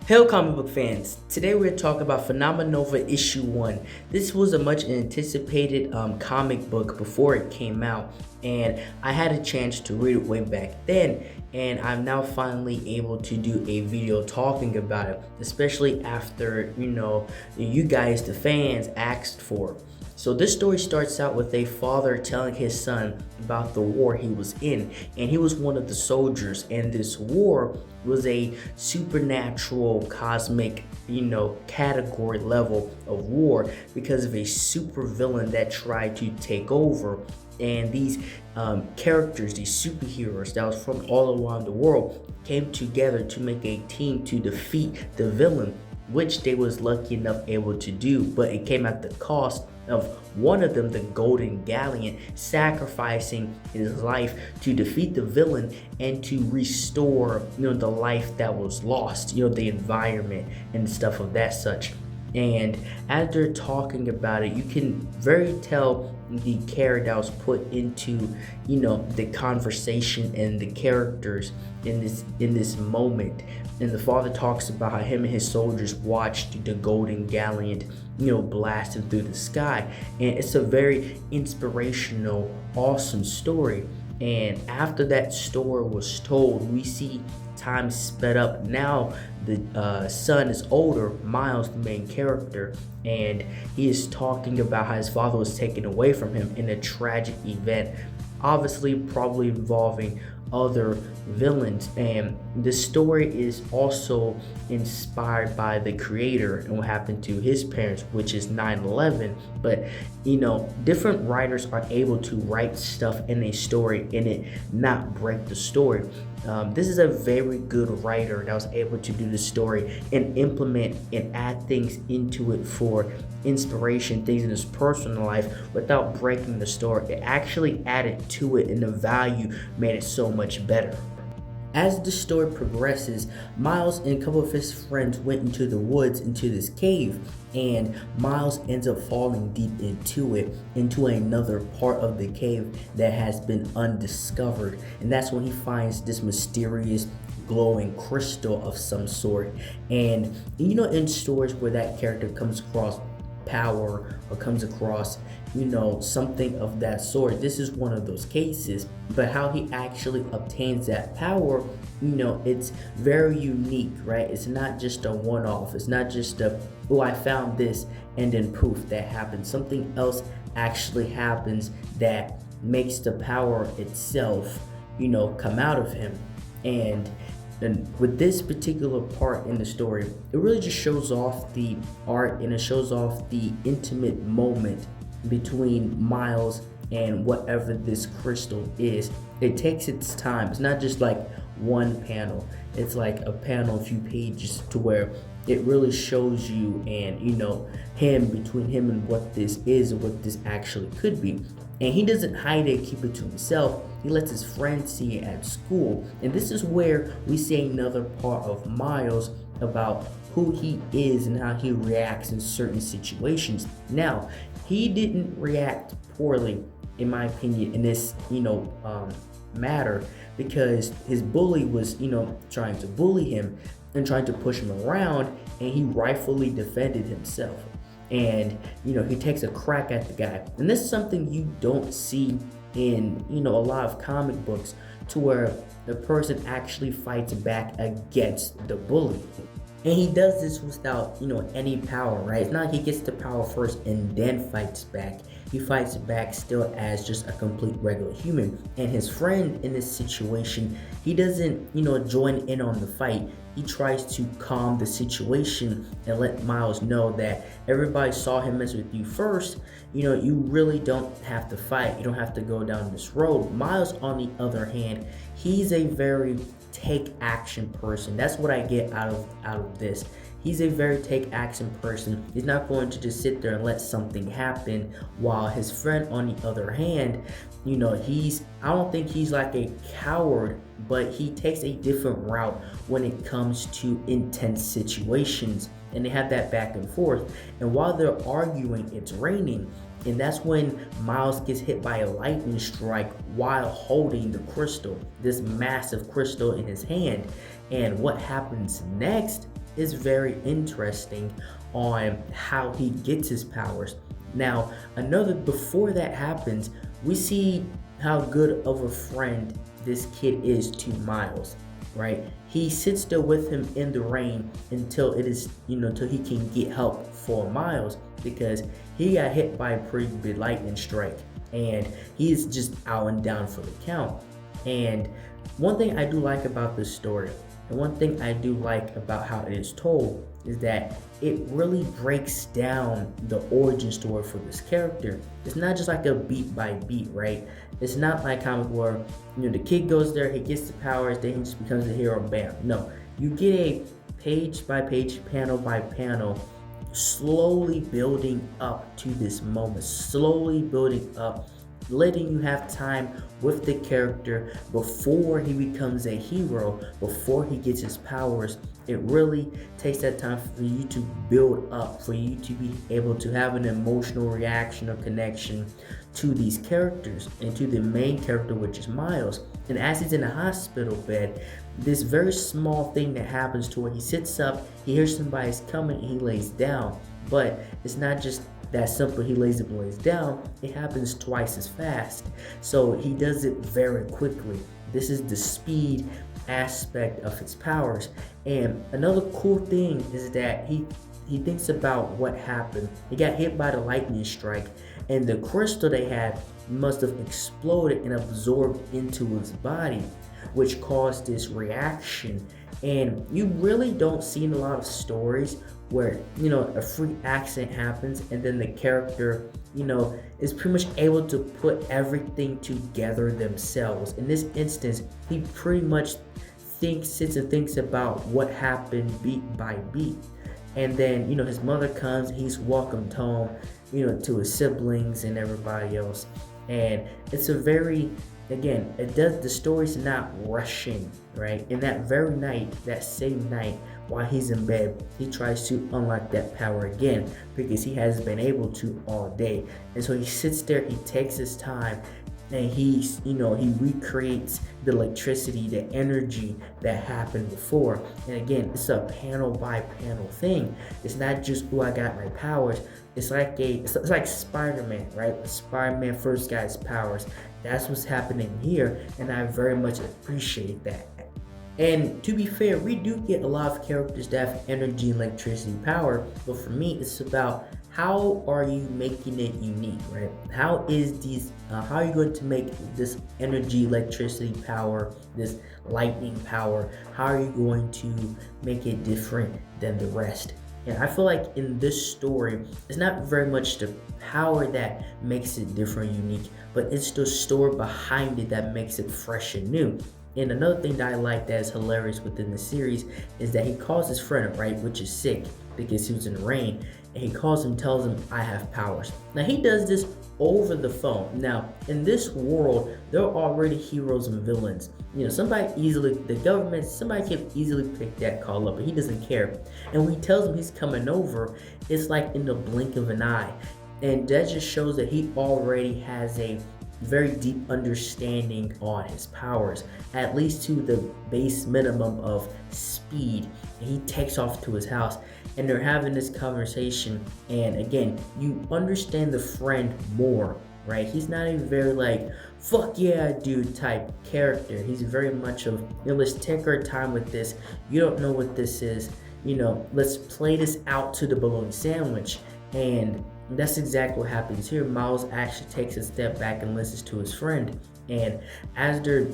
Hello comic book fans, today we're talking about PHENOMENOVA issue 1. This was a much anticipated comic book before it came out, and I had a chance to read it way back then, and I'm now finally able to do a video talking about it, especially after, you guys, the fans, asked for it. So this story starts out with a father telling his son about the war he was in, and he was one of the soldiers, and this war was a supernatural cosmic category level of war because of a super villain that tried to take over. And these characters, these superheroes that was from all around the world, came together to make a team to defeat the villain, which they was lucky enough able to do, but it came at the cost of one of them, the Golden Galleon, sacrificing his life to defeat the villain and to restore the life that was lost, the environment and stuff of that such. And as they're talking about it, you can very tell the care that was put into the conversation and the characters in this moment. And the father talks about how him and his soldiers watched the Golden Galleon blasting through the sky, and it's a very inspirational, awesome story. And after that story was told, we see time sped up. Now the son is older, Miles, the main character, and he is talking about how his father was taken away from him in a tragic event, obviously probably involving other villains. And the story is also inspired by the creator and what happened to his parents, which is 9/11. But different writers are able to write stuff in a story and it not break the story. This is a very good writer that was able to do the story and implement and add things into it for inspiration, things in his personal life without breaking the story. It actually added to it, and the value made it so much better. As the story progresses, Miles and a couple of his friends went into the woods, into this cave, and Miles ends up falling deep into it, into another part of the cave that has been undiscovered. And that's when he finds this mysterious glowing crystal of some sort. And in stories where that character comes across power or comes across something of that sort, this is one of those cases. But how he actually obtains that power, it's very unique, right? It's not just a one-off. It's not just oh, I found this and then poof, that happens. Something else actually happens that makes the power itself come out of him. And with this particular part in the story, it really just shows off the art and it shows off the intimate moment between Miles and whatever this crystal is. It takes its time. It's not just like one panel. It's like a panel, a few pages, to where it really shows you and between him and what this is and what this actually could be. And he doesn't hide it, keep it to himself. He lets his friends see it at school. And this is where we see another part of Miles about who he is and how he reacts in certain situations. Now, he didn't react poorly, in my opinion, in this matter, because his bully was trying to bully him and trying to push him around, and he rightfully defended himself. And he takes a crack at the guy, and this is something you don't see in a lot of comic books, to where the person actually fights back against the bully. And he does this without any power, right? It's not like he gets the power first and then fights back. He fights back still as just a complete regular human. And his friend in this situation, he doesn't join in on the fight. He tries to calm the situation and let Miles know that everybody saw him mess with you first. You really don't have to fight. You don't have to go down this road. Miles, on the other hand, he's a very take action person. That's what I get out of this. He's a very take action person. He's not going to just sit there and let something happen, while his friend, on the other hand, I don't think he's like a coward, but he takes a different route when it comes to intense situations. And they have that back and forth. And while they're arguing, it's raining. And that's when Miles gets hit by a lightning strike while holding the crystal, this massive crystal in his hand. And what happens next is very interesting on how he gets his powers. Now, before that happens, we see how good of a friend this kid is to Miles, right? He sits there with him in the rain until it is, until he can get help for Miles because he got hit by a pretty big lightning strike and he's just out and down for the count. And one thing I do like about this story, and one thing I do like about how it is told, is that it really breaks down the origin story for this character. It's not just like a beat by beat, right? It's not like comic where, the kid goes there, he gets the powers, then he just becomes the hero, bam. No, you get a page by page, panel by panel, slowly building up to this moment, slowly building up, letting you have time with the character before he becomes a hero, before he gets his powers. It really takes that time for you to build up, for you to be able to have an emotional reaction or connection to these characters and to the main character, which is Miles. And as he's in a hospital bed, this very small thing that happens to where he sits up, he hears somebody's coming, and he lays down. But it's not just that simple, he lays down, it happens twice as fast. So he does it very quickly. This is the speed aspect of his powers. And another cool thing is that he thinks about what happened. He got hit by the lightning strike, and the crystal they had must have exploded and absorbed into his body, which caused this reaction. And you really don't see in a lot of stories where, a freak accident happens and then the character, is pretty much able to put everything together themselves. In this instance, he pretty much sits and thinks about what happened beat by beat. And then, his mother comes, he's welcomed home, to his siblings and everybody else. And it's a very, again, the story's not rushing, right? In that very night, that same night, while he's in bed, he tries to unlock that power again because he hasn't been able to all day. And so he sits there, he takes his time, and he recreates the electricity, the energy that happened before. And again, it's a panel by panel thing. It's not just, I got my powers. It's like Spider-Man, right? Spider-Man first got his powers. That's what's happening here, and I very much appreciate that. And to be fair, we do get a lot of characters that have energy, electricity, power, but for me, it's about how are you making it unique, right? How are you going to make this energy, electricity, power, this lightning power, how are you going to make it different than the rest? And I feel like in this story, it's not very much the power that makes it different, unique, but it's the story behind it that makes it fresh and new. And another thing that I like that is hilarious within the series is that he calls his friend, right, which is sick because he was in the rain, and he calls him, tells him, I have powers. Now he does this over the phone. Now in this world, there are already heroes and villains. The government, somebody can easily pick that call up, but he doesn't care. And when he tells him he's coming over, it's like in the blink of an eye. And that just shows that he already has a very deep understanding on his powers, at least to the base minimum of speed. And he takes off to his house and they're having this conversation, and again, you understand the friend more, right? He's not a very like, fuck yeah dude type character. He's very much of, let's take our time with this. You don't know what this is, let's play this out to the bologna sandwich. And that's exactly what happens here. Miles actually takes a step back and listens to his friend. And as they're,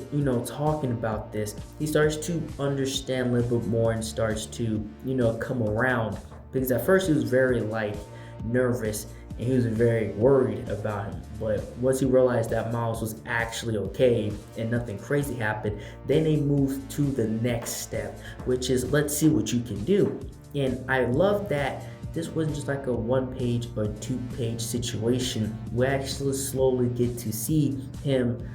talking about this, he starts to understand a little bit more and starts to, come around. Because at first he was very nervous and he was very worried about him. But once he realized that Miles was actually okay and nothing crazy happened, then they moved to the next step, which is, let's see what you can do. And I love that this wasn't just like a 1-page or 2-page situation. We actually slowly get to see him,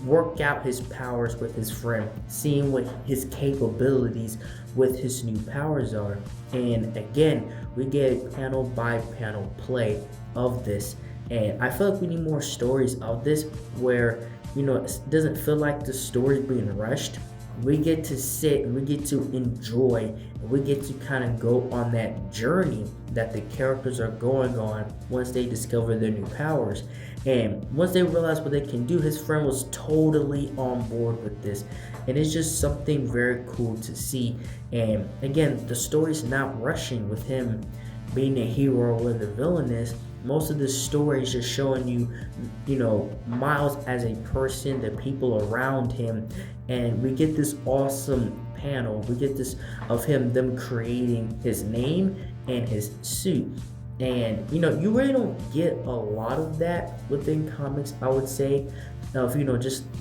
work out his powers with his friend, seeing what his capabilities with his new powers are. And again, we get a panel by panel play of this. And I feel like we need more stories of this where, it doesn't feel like the story is being rushed. we get to sit and we get to enjoy and we get to kind of go on that journey that the characters are going on once they discover their new powers. And once they realize what they can do, his friend was totally on board with this. And it's just something very cool to see. And again, the story's not rushing with him being a hero or the villain is. Most of the story is just showing you, Miles as a person, the people around him, and we get this awesome panel. We get this of them creating his name and his suit. And you really don't get a lot of that within comics, I would say. Of just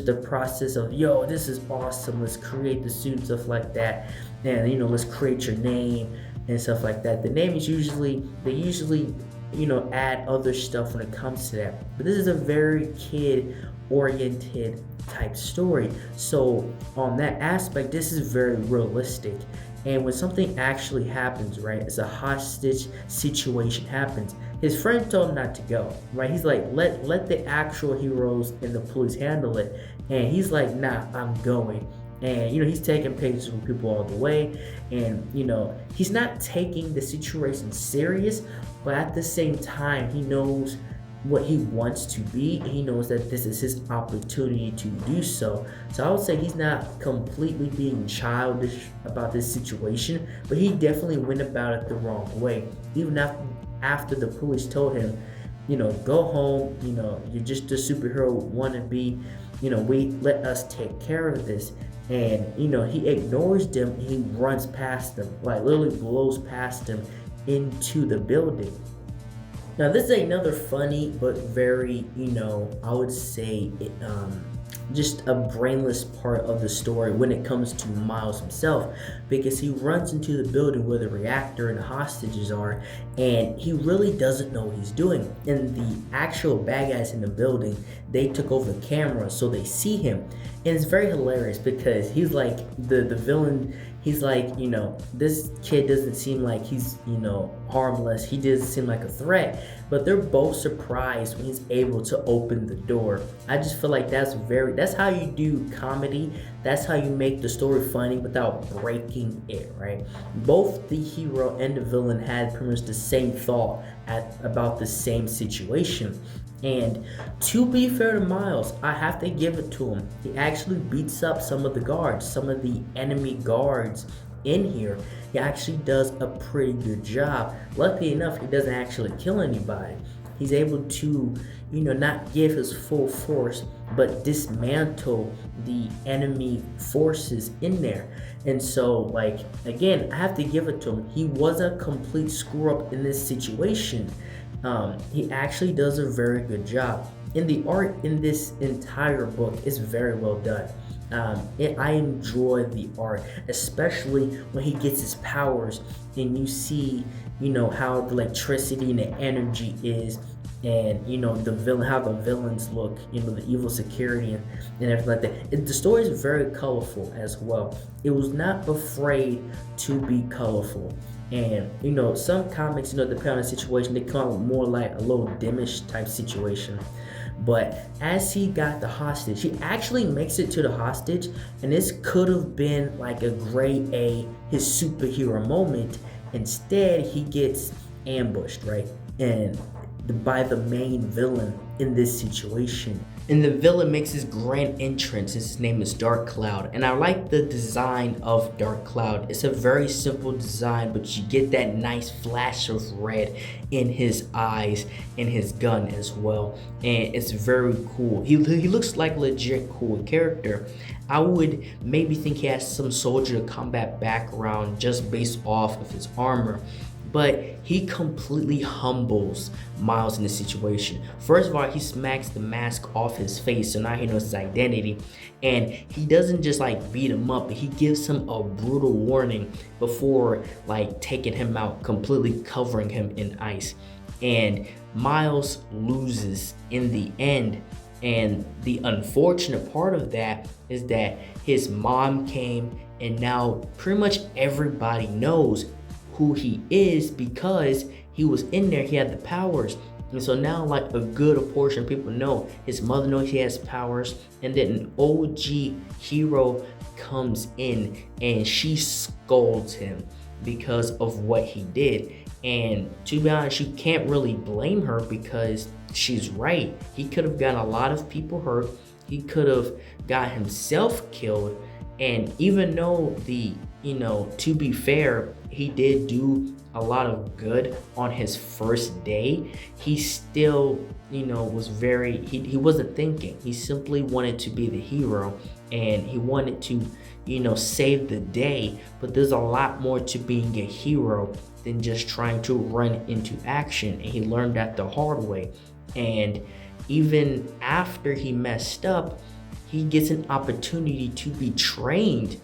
the process of, this is awesome, let's create the suit and stuff like that, and let's create your name and stuff like that. The name is usually add other stuff when it comes to that, but this is a very kid oriented type story. So on that aspect, this is very realistic. And when something actually happens, right, as a hostage situation happens, his friend told him not to go, right? He's like, let the actual heroes and the police handle it. And he's like, nah, I'm going. And he's taking pictures with people all the way, and he's not taking the situation serious, but at the same time he knows what he wants to be, and he knows that this is his opportunity to do so. So I would say he's not completely being childish about this situation, but he definitely went about it the wrong way. Even after the police told him, go home, you're just a superhero wannabe, we let us take care of this. And he ignores them, he runs past them, like literally blows past them into the building. Now this is another funny but very, I would say just a brainless part of the story when it comes to Miles himself, because he runs into the building where the reactor and the hostages are, and he really doesn't know what he's doing. And the actual bad guys in the building, they took over the camera so they see him. And it's very hilarious because he's like the villain. He's like, this kid doesn't seem like he's, harmless. He doesn't seem like a threat, but they're both surprised when he's able to open the door. I just feel like that's how you do comedy. That's how you make the story funny without breaking it, right? Both the hero and the villain had pretty much the same thought about the same situation. And to be fair to Miles, I have to give it to him. He actually beats up some of the guards, some of the enemy guards in here. He actually does a pretty good job. Luckily enough, he doesn't actually kill anybody. He's able to, not give his full force, but dismantle the enemy forces in there. And so, again, I have to give it to him. He was a complete screw up in this situation. He actually does a very good job. And the art in this entire book is very well done. I enjoy the art, especially when he gets his powers and you see, how the electricity and the energy is, and how the villains look, the evil security and everything like that. The story is very colorful as well. It was not afraid to be colorful. And some comics, depending on the situation, they come out more like a little dimmish type situation. But as he got the hostage, he actually makes it to the hostage, and this could have been like a grade A, his superhero moment. Instead, he gets ambushed, right? And by the main villain in this situation. And the villain makes his grand entrance. His name is Dark Cloud. And I like the design of Dark Cloud. It's a very simple design, but you get that nice flash of red in his eyes and his gun as well. And it's very cool. He looks like a legit cool character. I would maybe think he has some soldier combat background just based off of his armor. But he completely humbles Miles in this situation. First of all, he smacks the mask off his face, so now he knows his identity. And he doesn't just beat him up, but he gives him a brutal warning before taking him out, completely covering him in ice. And Miles loses in the end. And the unfortunate part of that is that his mom came, and now pretty much everybody knows who he is because he was in there, he had the powers. And so now like a good portion of people know his mother knows he has powers, and then an OG hero comes in and she scolds him because of what he did. And to be honest, you can't really blame her because she's right. He could have gotten a lot of people hurt. He could have got himself killed. And even though to be fair, he did do a lot of good on his first day, he still, was he wasn't thinking. He simply wanted to be the hero and he wanted to, save the day. But there's a lot more to being a hero than just trying to run into action. And he learned that the hard way. And even after he messed up, he gets an opportunity to be trained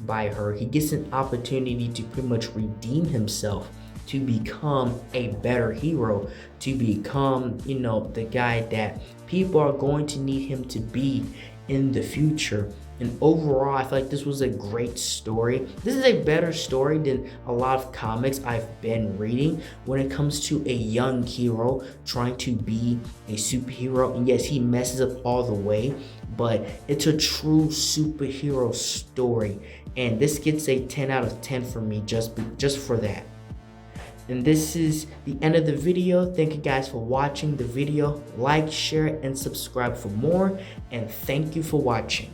by her. He gets an opportunity to pretty much redeem himself, to become a better hero, to become, the guy that people are going to need him to be in the future. And overall, I feel like this was a great story. This is a better story than a lot of comics I've been reading when it comes to a young hero trying to be a superhero. And yes, he messes up all the way, but it's a true superhero story. And this gets a 10 out of 10 for me just for that. And this is the end of the video. Thank you guys for watching the video. Like, share, and subscribe for more. And thank you for watching.